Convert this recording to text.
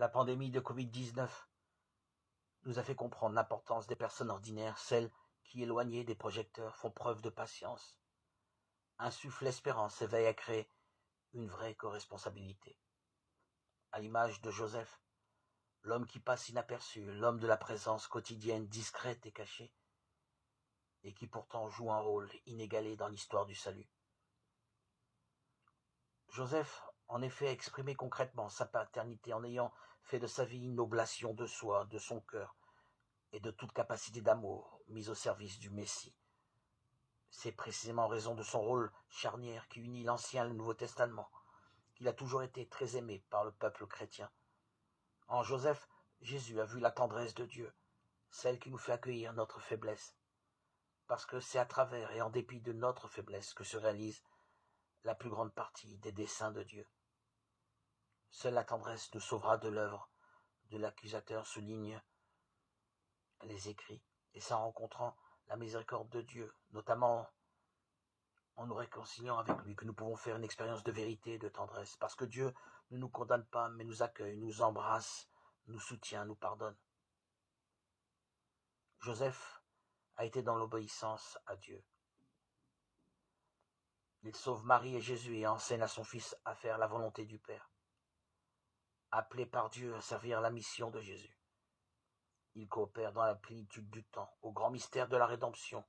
La pandémie de Covid-19 nous a fait comprendre l'importance des personnes ordinaires, celles qui, éloignées des projecteurs, font preuve de patience, insufflent l'espérance et veillent à créer une vraie co-responsabilité. À l'image de Joseph, l'homme qui passe inaperçu, l'homme de la présence quotidienne discrète et cachée, et qui pourtant joue un rôle inégalé dans l'histoire du salut. Joseph, en effet, a exprimé concrètement sa paternité en ayant fait de sa vie une oblation de soi, de son cœur, et de toute capacité d'amour mise au service du Messie. C'est précisément en raison de son rôle charnière qui unit l'Ancien et le Nouveau Testament qu'il a toujours été très aimé par le peuple chrétien. En Joseph, Jésus a vu la tendresse de Dieu, celle qui nous fait accueillir notre faiblesse, parce que c'est à travers et en dépit de notre faiblesse que se réalise la plus grande partie des desseins de Dieu. Seule la tendresse nous sauvera de l'œuvre de l'accusateur, souligne les écrits, et c'est en rencontrant la miséricorde de Dieu, notamment en nous réconciliant avec lui, que nous pouvons faire une expérience de vérité et de tendresse, parce que Dieu ne nous condamne pas, mais nous accueille, nous embrasse, nous soutient, nous pardonne. Joseph a été dans l'obéissance à Dieu. Il sauve Marie et Jésus et enseigne à son fils à faire la volonté du Père. Appelé par Dieu à servir la mission de Jésus, il coopère dans la plénitude du temps, au grand mystère de la rédemption,